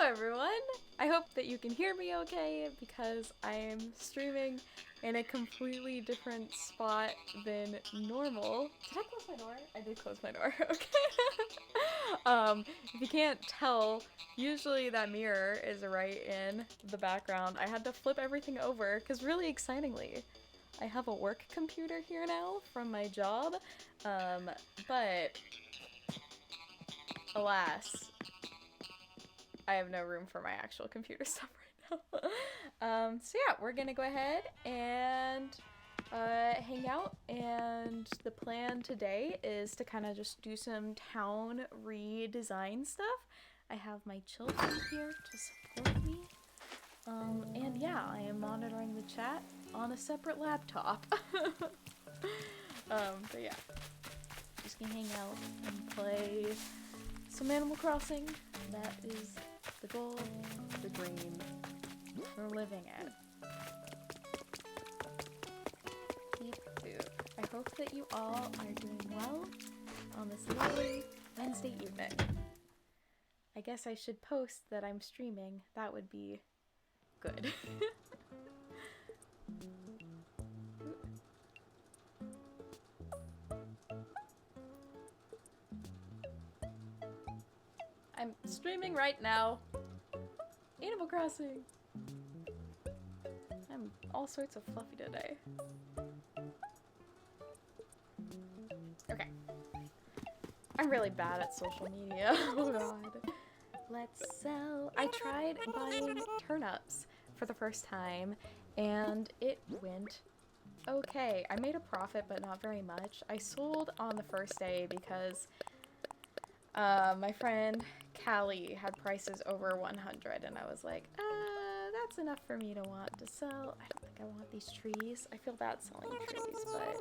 everyone! I hope that you can hear me okay because I am streaming in a completely different spot than normal. Did I close my door? I did close my door, okay. If you can't tell, usually that mirror is right in the background. I had to flip everything over because really excitingly, I have a work computer here now from my job, but alas, I have no room for my actual computer stuff right now. So yeah, we're gonna go ahead and hang out, and the plan today is to kind of just do some town redesign stuff. I have my children here to support me. And yeah, I am monitoring the chat on a separate laptop. But yeah, just gonna hang out and play some Animal Crossing. That is the goal, the dream we're living it. I hope that you all are doing well on this lovely Wednesday evening. I guess I should post that I'm streaming. That would be good. I'm streaming right now. Animal Crossing. I'm all sorts of fluffy today. Okay. I'm really bad at social media. Oh god. Let's sell. I tried buying turnips for the first time and it went okay. I made a profit, but not very much. I sold on the first day because my friend Callie had prices over 100 and I was like, that's enough for me to want to sell. I don't think I want these trees. I feel bad selling trees, but...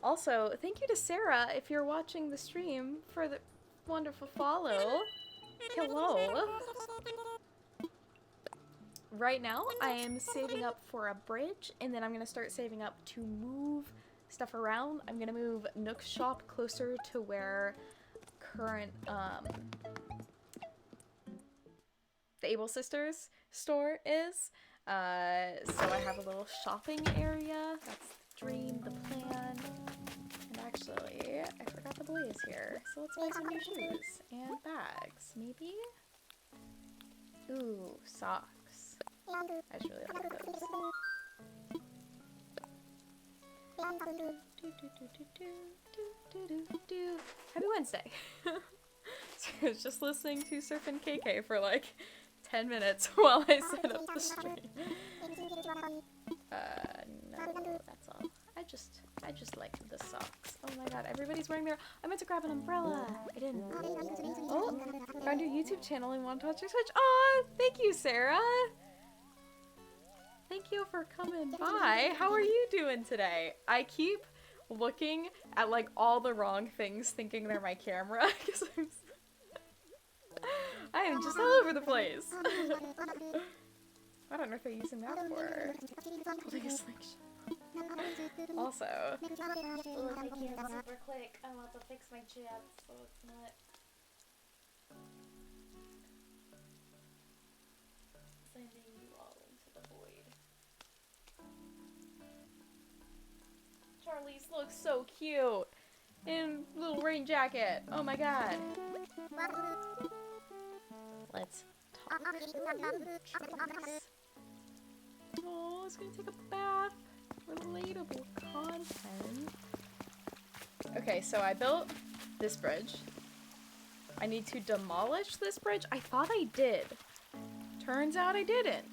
Also, thank you to Sarah if you're watching the stream for the wonderful follow. Hello. Right now, I am saving up for a bridge, and then I'm going to start saving up to move stuff around. I'm going to move Nook's shop closer to where current, the Able Sisters store is. So I have a little shopping area. That's the dream, the plan. And actually, I forgot the boy is here. So let's buy some new shoes and bags, maybe? Ooh, socks. I just really like those. Happy Wednesday! So I was just listening to Surfin' KK for like 10 minutes while I set up the stream. No, that's all. I just like the socks. Oh my god, everybody's wearing their... I meant to grab an umbrella. I didn't. Oh, found your YouTube channel and want to watch your Twitch. Aw, thank you, Sarah. Thank you for coming by. How are you doing today? I keep looking at like all the wrong things thinking they're my camera because I am just all over the place. I don't know if they're using that for holding a slingshot. Also, oh, if I can super quick, I want to fix my chat so it's not sending you all into the void. Charlize looks so cute in little rain jacket. Oh my god. Let's talk trees. Oh, it's gonna take a bath. Relatable content. Okay, so I built this bridge. I need to demolish this bridge. I thought I did. Turns out I didn't.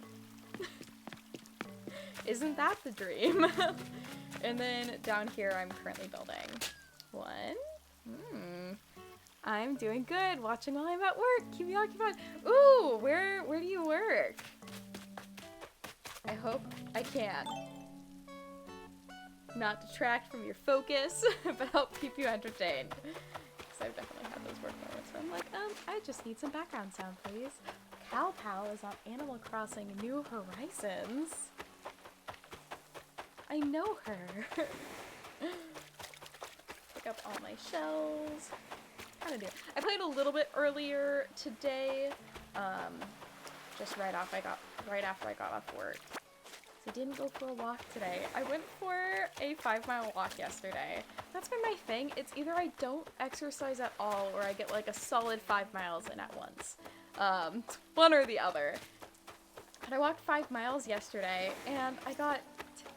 Isn't that the dream? And then down here I'm currently building one. I'm doing good. Watching while I'm at work. Keep me occupied. Ooh, where do you work? I hope I can not detract from your focus, but help keep you entertained. Because I've definitely had those work moments where I'm like, I just need some background sound, please. Cow Pal is on Animal Crossing New Horizons. I know her. Pick up all my shells. kind of do. I played a little bit earlier today, just right after I got off work. So I didn't go for a walk today. I went for a 5-mile walk yesterday. That's been my thing. It's either I don't exercise at all or I get like a solid 5 miles in at once. It's one or the other. But I walked 5 miles yesterday and I got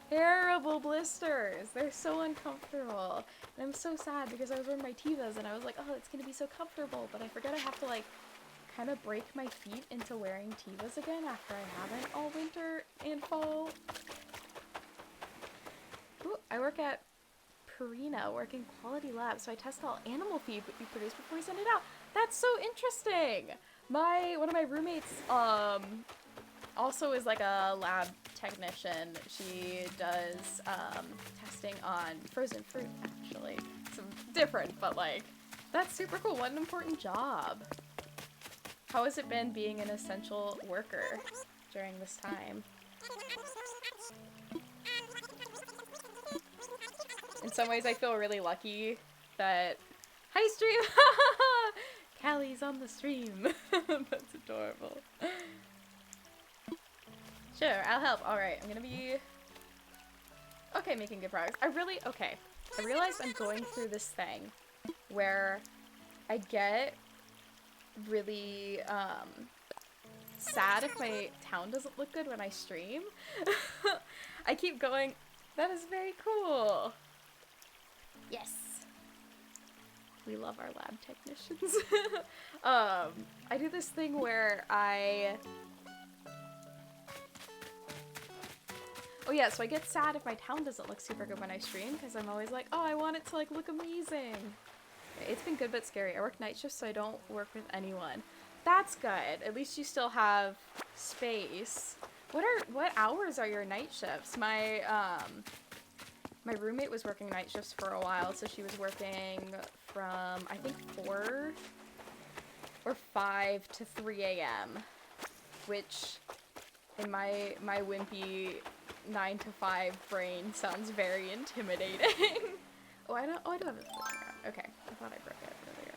terrible blisters. They're so uncomfortable. And I'm so sad because I was wearing my Tevas and I was like, oh, it's gonna be so comfortable. But I forget I have to like kind of break my feet into wearing Tevas again after I haven't all winter and fall. Ooh, I work at Purina, working quality lab, so I test all animal feed we produce before we send it out. That's so interesting! One of my roommates, also is like a lab technician. She does, testing on frozen fruit, actually. Some different, but like, that's super cool. What an important job. How has it been being an essential worker during this time? In some ways, I feel really lucky that... Hi, stream! Callie's on the stream. That's adorable. Sure, I'll help. Alright, I'm gonna be... Okay, making good progress. Okay. I realized I'm going through this thing where I get really, sad if my town doesn't look good when I stream. I keep going, that is very cool. Yes. We love our lab technicians. I do this thing where oh yeah, so I get sad if my town doesn't look super good when I stream, because I'm always like, oh, I want it to like look amazing. It's been good but scary. I work night shifts, so I don't work with anyone. That's good. At least you still have space. What hours are your night shifts? My roommate was working night shifts for a while, so she was working from, I think, 4 or 5 to 3 a.m., which in my wimpy 9 to 5 brain sounds very intimidating. I do have it. Okay, I thought I broke it earlier.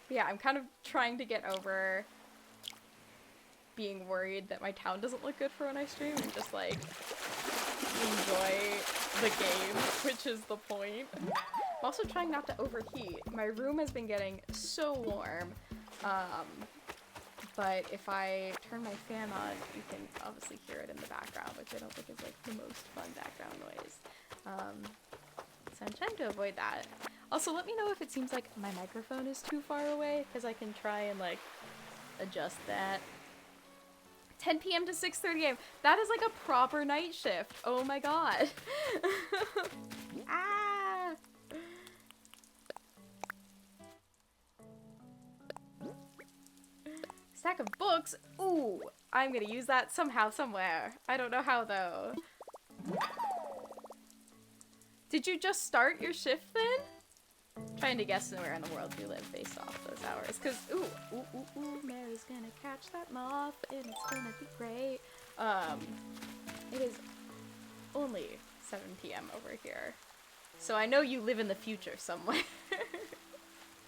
Yeah, I'm kind of trying to get over being worried that my town doesn't look good for when I stream and just like enjoy the game, which is the point. I'm also trying not to overheat. My room has been getting so warm, but if I turn my fan on, you can obviously hear it in the background, which I don't think is like the most fun background noise. So I'm trying to avoid that. Also, let me know if it seems like my microphone is too far away, because I can try and like adjust that. 10 p.m. to 6:30 a.m. That is like a proper night shift. Oh my god. Ah! Stack of books. Ooh, I'm gonna use that somehow, somewhere. I don't know how though. Did you just start your shift then? Trying to guess where in the world you live based off those hours. Cause ooh, Mary's gonna catch that moth and it's gonna be great. It is only 7 p.m. over here. So I know you live in the future somewhere.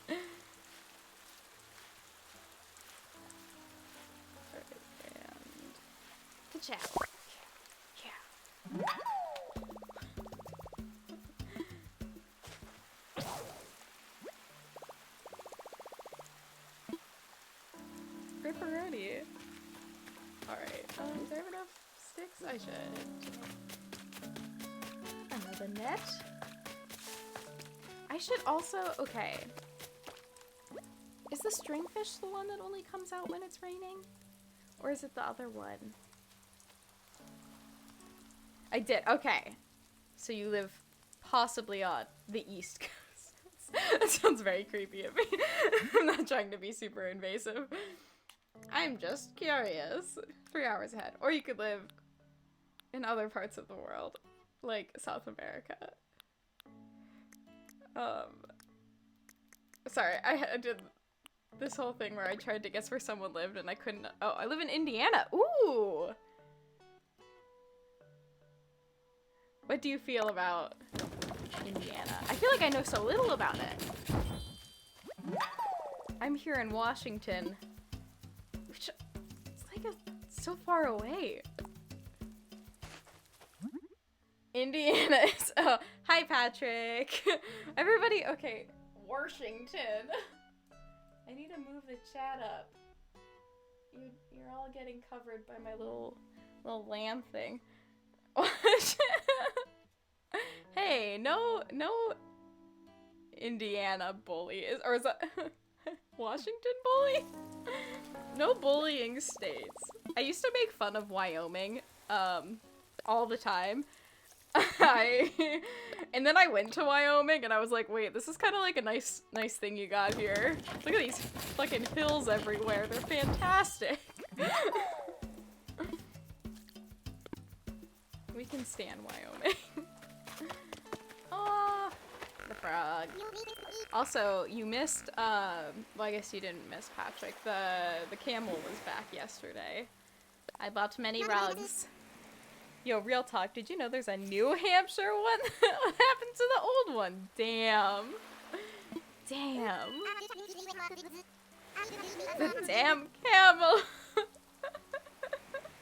And the chat. Yeah. Pepperoni. Alright, do I have enough sticks? I should. Another net. I should also, okay. Is the stringfish the one that only comes out when it's raining? Or is it the other one? I did, okay. So you live possibly on the East Coast. That sounds very creepy of me. I'm not trying to be super invasive. I'm just curious. 3 hours ahead. Or you could live in other parts of the world, like South America. Sorry, I did this whole thing where I tried to guess where someone lived and I couldn't. Oh, I live in Indiana. Ooh! What do you feel about Indiana? I feel like I know so little about it. I'm here in Washington, which it's like so far away. Indiana is, oh, hi Patrick. Everybody, okay, Washington. I need to move the chat up. You're all getting covered by my little lamb thing. Hey, no Indiana bully or is that Washington bully? No bullying states. I used to make fun of Wyoming all the time. And then I went to Wyoming and I was like, wait, this is kind of like a nice thing you got here. Look at these fucking hills everywhere. They're fantastic. We can stand Wyoming. Aw, the frog. Also, you missed, well, I guess you didn't miss Patrick. The camel was back yesterday. I bought many rugs. Yo, real talk, did you know there's a New Hampshire one? What happened to the old one? Damn. Damn. The damn camel.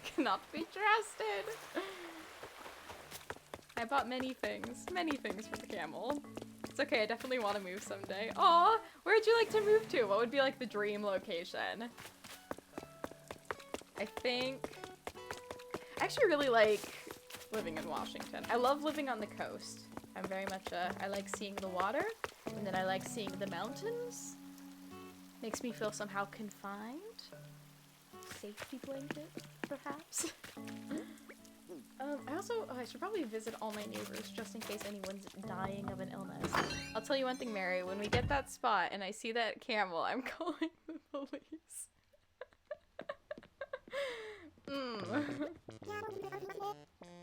Cannot be trusted. I bought many things for the camel. It's okay, I definitely want to move someday. Aw, where'd you like to move to? What would be like the dream location? I think... I actually really like living in Washington. I love living on the coast. I'm very much I like seeing the water, and then I like seeing the mountains. Makes me feel somehow confined. Safety blanket, perhaps. I should probably visit all my neighbors just in case anyone's dying of an illness. I'll tell you one thing, Mary, when we get that spot and I see that camel, I'm calling the police.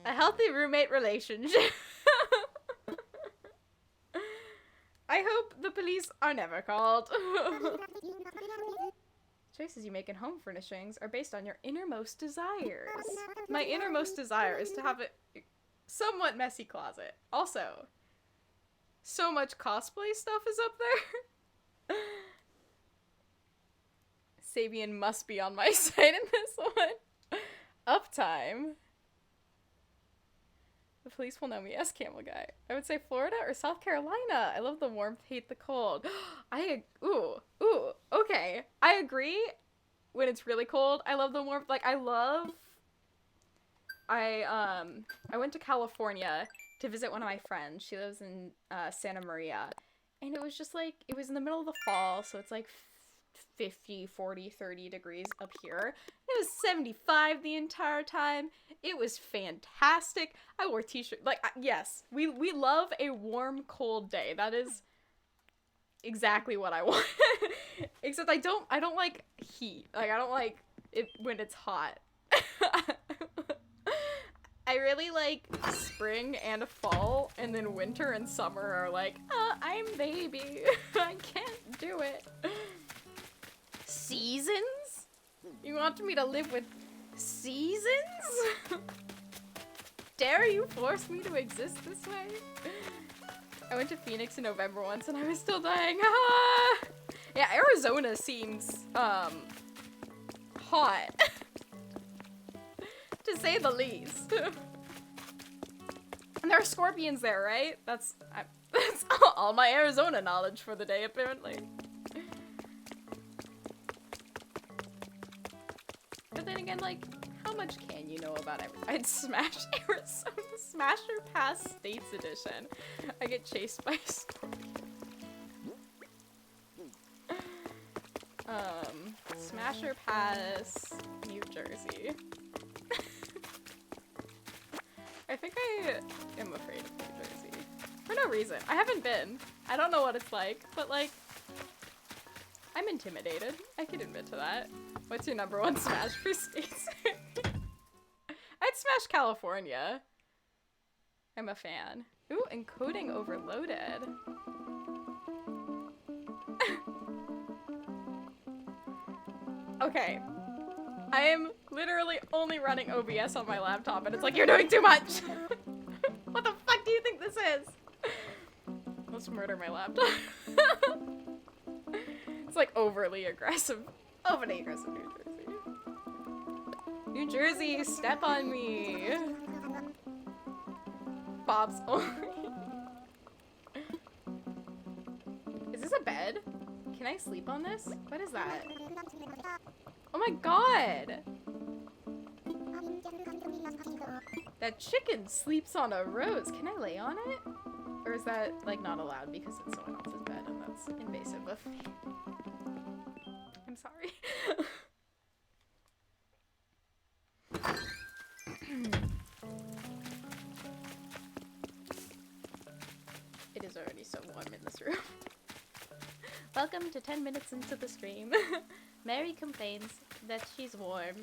A healthy roommate relationship. I hope the police are never called. Choices you make in home furnishings are based on your innermost desires. My innermost desire is to have a somewhat messy closet. Also, so much cosplay stuff is up there. Sabian must be on my side in this one. Uptime. The police will know me as Camel Guy. I would say Florida or South Carolina. I love the warmth, hate the cold. Ooh, okay. I agree when it's really cold. I love the warmth. Like, I went to California to visit one of my friends. She lives in Santa Maria. And it was just like, it was in the middle of the fall, so it's like 50, 40, 30 degrees up here. It was 75 the entire time. It was fantastic. I wore t-shirts. Like, yes, we love a warm, cold day. That is exactly what I want. Except I don't like heat. Like, I don't like it when it's hot. I really like spring and fall, and then winter and summer are like, I'm baby. I can't do it. Seasons? You want me to live with seasons? Dare you force me to exist this way? I went to Phoenix in November once and I was still dying. Yeah, Arizona seems, hot. To say the least. And there are scorpions there, right? That's all my Arizona knowledge for the day, apparently. But then again, like, how much can you know about everything? I'd smash Arizona Smasher Pass States Edition. I get chased by a scorpion. Smasher Pass, New Jersey. I think I am afraid of New Jersey. For no reason. I haven't been. I don't know what it's like, but like, I'm intimidated. I can admit to that. What's your number one smash for states? I'd smash California. I'm a fan. Ooh, encoding overloaded. Okay. I am literally only running OBS on my laptop and it's like, you're doing too much! What the fuck do you think this is? Let's murder my laptop. It's like overly aggressive. Overly aggressive New Jersey. New Jersey, step on me. Bob's only. Is this a bed? Can I sleep on this? What is that? Oh my god! That chicken sleeps on a rose. Can I lay on it? Or is that, like, not allowed because it's someone else's bed and that's invasive of me? I'm sorry. It is already so warm in this room. Welcome to 10 minutes into the stream. Mary complains that she's warm.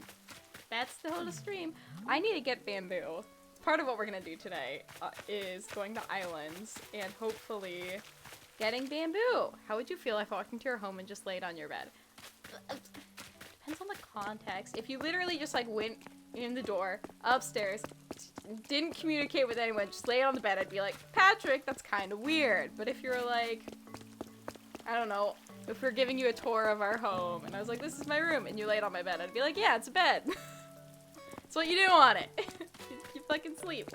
That's the whole stream. I need to get bamboo. Part of what we're gonna do today is going to islands and hopefully getting bamboo. How would you feel if I walked into your home and just laid on your bed? Depends on the context. If you literally just like went in the door, upstairs, didn't communicate with anyone, just laid on the bed, I'd be like, Patrick, that's kind of weird. But if you're like, I don't know, if we're giving you a tour of our home and I was like, this is my room, and you laid on my bed, I'd be like, yeah, it's a bed. That's what you do on it. You fucking sleep.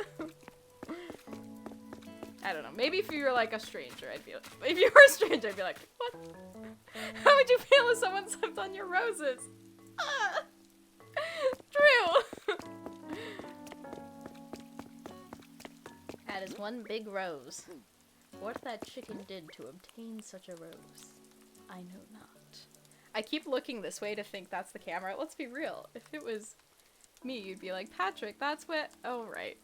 I don't know. Maybe if you were like a stranger, I'd be like, if you were a stranger, I'd be like, what? How would you feel if someone slept on your roses? Ah! True. That is one big rose. What that chicken did to obtain such a rose, I know not. I keep looking this way to think that's the camera. Let's be real. If it was me, you'd be like, Patrick, that's what— oh, right.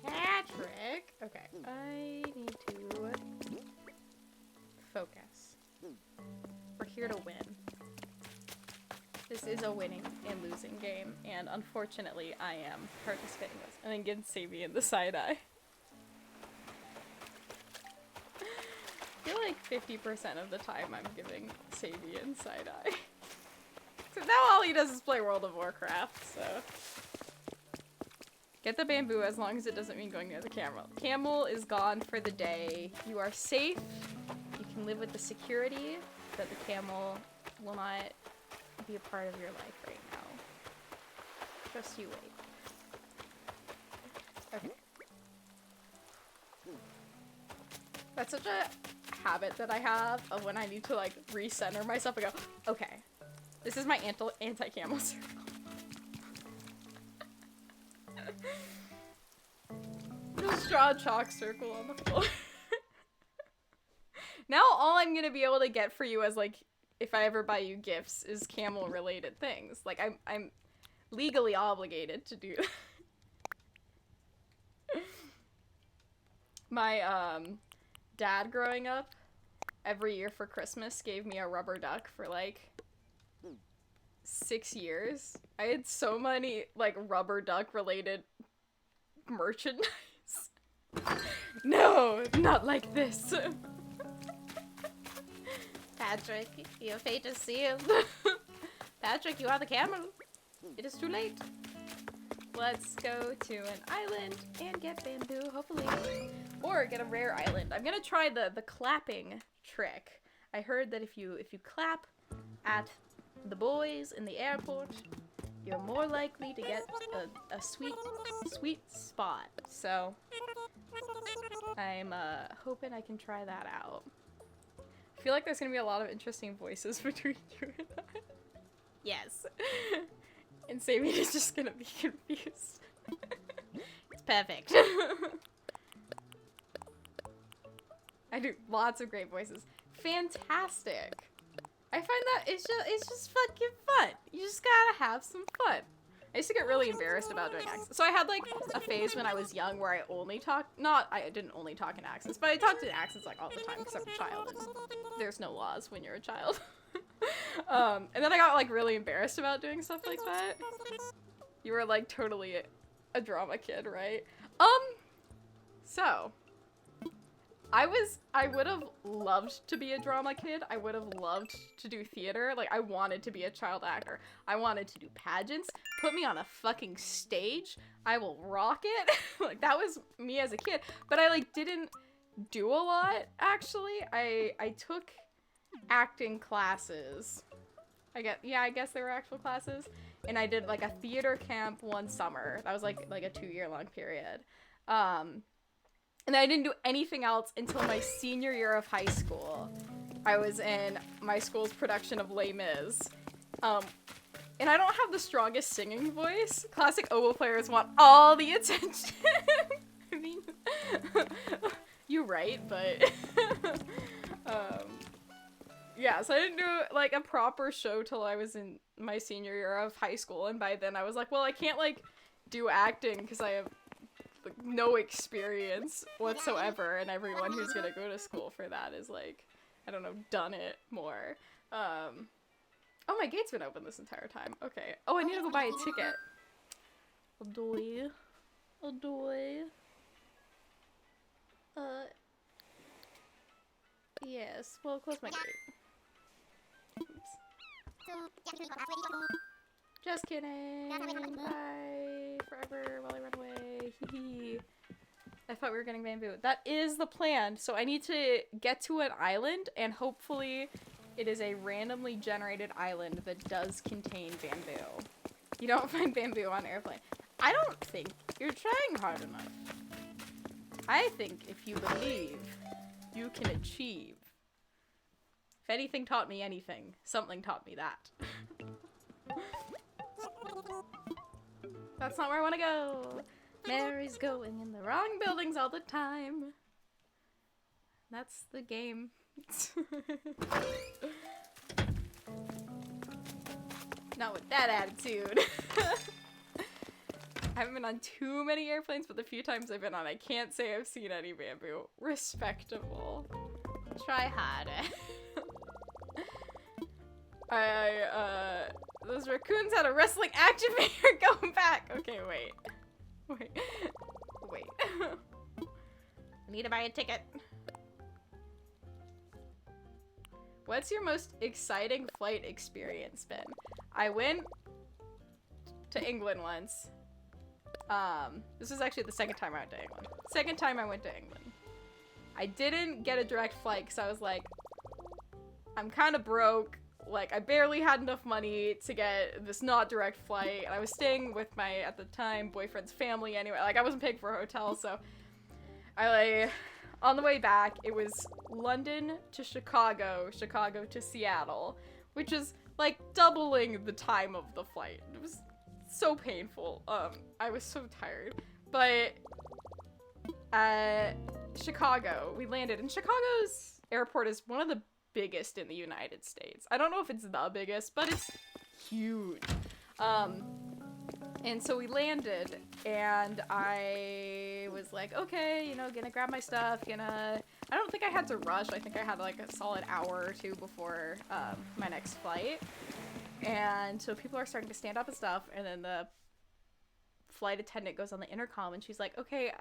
Patrick! Okay, I need to focus. We're here to win. This is a winning and losing game, and unfortunately, I am participating in this. And then get Savy in the side eye. I feel like 50% of the time I'm giving Savy in side eye. So now all he does is play World of Warcraft, so. Get the bamboo as long as it doesn't mean going near the camel. Camel is gone for the day. You are safe. You can live with the security that the camel will not be a part of your life right now. Just you wait. Okay. That's such a habit that I have of when I need to like recenter myself and go, okay, this is my anti-camel circle. Just draw a chalk circle on the floor. Now all I'm gonna be able to get for you as like, if I ever buy you gifts, is camel related things. Like I'm legally obligated to do. My dad growing up, every year for Christmas gave me a rubber duck for like 6 years. I had so many like rubber duck related merchandise. No, not like this. Patrick, your fate is sealed. Patrick, you are the camel. It is too late. Let's go to an island and get bamboo, hopefully. Or get a rare island. I'm gonna try the clapping trick. I heard that if you clap at the boys in the airport, you're more likely to get a sweet spot. So I'm hoping I can try that out. I feel like there's gonna be a lot of interesting voices between you and I. Yes. And Sammy is just gonna be confused. It's perfect. I do lots of great voices. Fantastic. I find that it's just fucking fun. You just gotta have some fun. I used to get really embarrassed about doing accents. So I had like a phase when I was young where I only talked, I didn't only talk in accents, but I talked in accents like all the time because I'm a child and there's no laws when you're a child. And then I got like really embarrassed about doing stuff like that. You were like totally a drama kid, right? So I would have loved to be a drama kid. I would have loved to do theater. Like, I wanted to be a child actor. I wanted to do pageants. Put me on a fucking stage. I will rock it. Like, that was me as a kid. But I, like, didn't do a lot, actually. I took acting classes. I guess they were actual classes. And I did, like, a theater camp one summer. That was, like a 2-year-long period. And I didn't do anything else until my senior year of high school. I was in my school's production of Les Mis. And I don't have the strongest singing voice. Classic oboe players want all the attention. I mean, you're right, but... yeah, so I didn't do, like, a proper show till I was in my senior year of high school. And by then I was like, well, I can't, like, do acting because I have... like, no experience whatsoever, and everyone who's gonna go to school for that is like, I don't know, done it more. Oh, my gate's been open this entire time. Okay. Oh, I need to go buy a ticket. Adoy. Yes. Well, close my gate. Oops. Just kidding. Bye. Forever while I run away. Hee. I thought we were getting bamboo. That is the plan. So I need to get to an island, and hopefully it is a randomly generated island that does contain bamboo. You don't find bamboo on airplane. I don't think you're trying hard enough. I think if you believe, you can achieve. If anything taught me anything, something taught me that. That's not where I want to go. Mary's going in the wrong buildings all the time. That's the game. Not with that attitude. I haven't been on too many airplanes, but the few times I've been on, I can't say I've seen any bamboo. Respectable. Try harder. Those raccoons had a wrestling action figure going back. Okay, wait. I need to buy a ticket. What's your most exciting flight experience been? I went to England once. This was actually the second time I went to England. Second time I went to England. I didn't get a direct flight because I was like, I'm kind of broke. Like, I barely had enough money to get this not direct flight. And I was staying with my, at the time, boyfriend's family anyway. Like, I wasn't paying for a hotel, so I, like, on the way back, it was London to Chicago, Chicago to Seattle, which is, like, doubling the time of the flight. It was so painful. I was so tired. But, Chicago, we landed, and Chicago's airport is one of the biggest in the United States. I don't know if it's the biggest, but it's huge. And so we landed, and I was like, okay, you know, gonna grab my stuff, I don't think I had to rush. I think I had like a solid hour or two before my next flight. And so people are starting to stand up and stuff, and then the flight attendant goes on the intercom, and she's like, okay,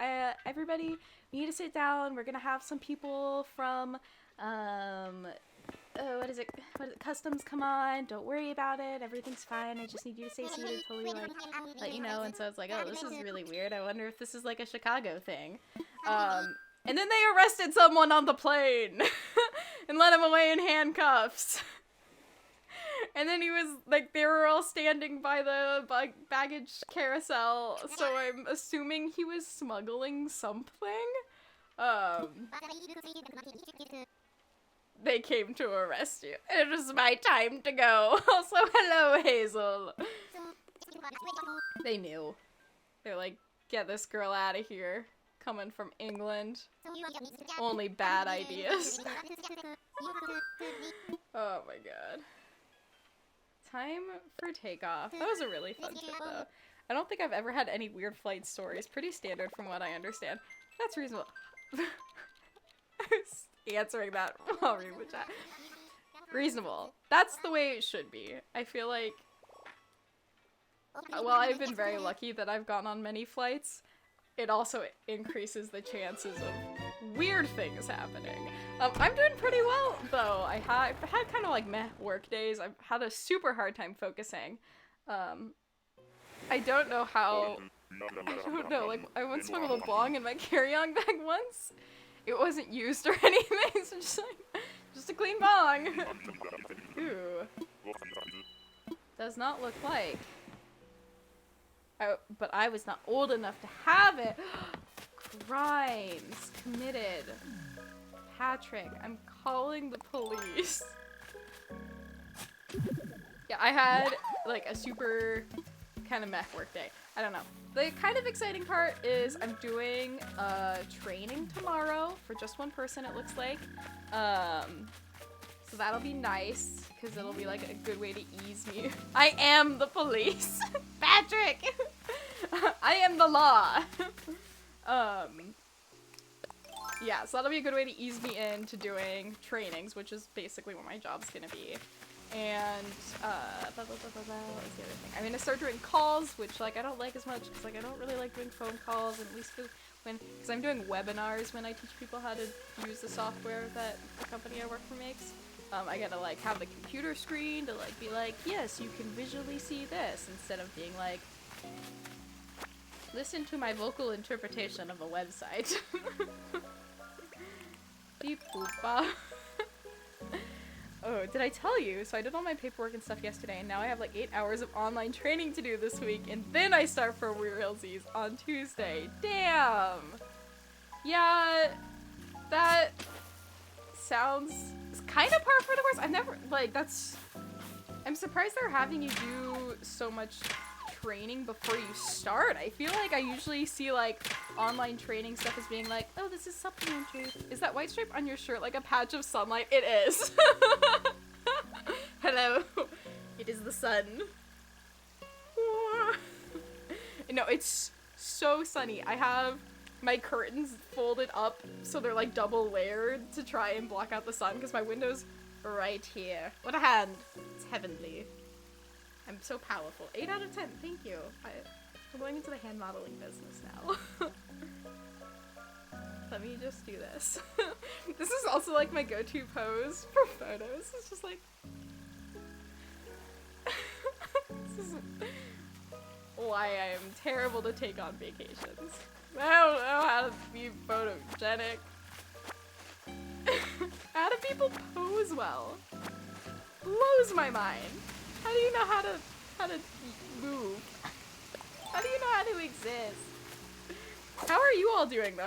everybody, we need to sit down. We're gonna have some people from what is it, customs come on, don't worry about it, everything's fine, I just need you to stay seated till we, like, let you know. And so it's like, oh, this is really weird, I wonder if this is, like, a Chicago thing. And then they arrested someone on the plane, and let him away in handcuffs. And then he was, like, they were all standing by the baggage carousel, so I'm assuming he was smuggling something. They came to arrest you. It was my time to go. Also, hello, Hazel. They knew. They're like, get this girl out of here. Coming from England. Only bad ideas. Oh my god. Time for takeoff. That was a really fun trip, though. I don't think I've ever had any weird flight stories. Pretty standard from what I understand. That's reasonable. I was answering that while reading the chat. Reasonable. That's the way it should be. I feel like, well, I've been very lucky that I've gone on many flights. It also increases the chances of weird things happening. I'm doing pretty well, though. I've had kind of like meh work days. I've had a super hard time focusing. I don't know how, I don't know, like, I once smuggled a bong in my carry-on bag once. It wasn't used or anything, so just a clean bong. Ooh. Does not look like. But I was not old enough to have it. Crimes committed. Patrick, I'm calling the police. Yeah, I had like a super kind of meh work day. I don't know. The kind of exciting part is I'm doing training tomorrow for just one person, it looks like. So that'll be nice, because it'll be like a good way to ease me. I am the police! Patrick! I am the law! Yeah, so that'll be a good way to ease me into doing trainings, which is basically what my job's gonna be. And, what was the other thing? I'm gonna start doing calls, which, like, I don't like as much, because, like, I don't really like doing phone calls, and at least because I'm doing webinars when I teach people how to use the software that the company I work for makes. I gotta, like, have the computer screen to, like, be like, yes, you can visually see this, instead of being like, listen to my vocal interpretation of a website. Beep boop bop. Oh, did I tell you? So I did all my paperwork and stuff yesterday, and now I have like 8 hours of online training to do this week, and then I start for Realsies on Tuesday. Damn! Yeah, that sounds kind of par for the course. I've never, like, I'm surprised they're having you do so much training before you start. I feel like I usually see, like, online training stuff as being like, oh, this is supplementary. Is that white stripe on your shirt like a patch of sunlight? It is. Hello. It is the sun. No, it's so sunny. I have my curtains folded up so they're, like, double layered to try and block out the sun, because my window's right here. What a hand. It's heavenly. I'm so powerful. 8 out of 10, thank you. I'm going into the hand modeling business now. Let me just do this. This is also like my go-to pose for photos. It's just like... This is why I am terrible to take on vacations. I don't know how to be photogenic. How do people pose well? Blows my mind. How do you know how to move? How do you know how to exist? How are you all doing though?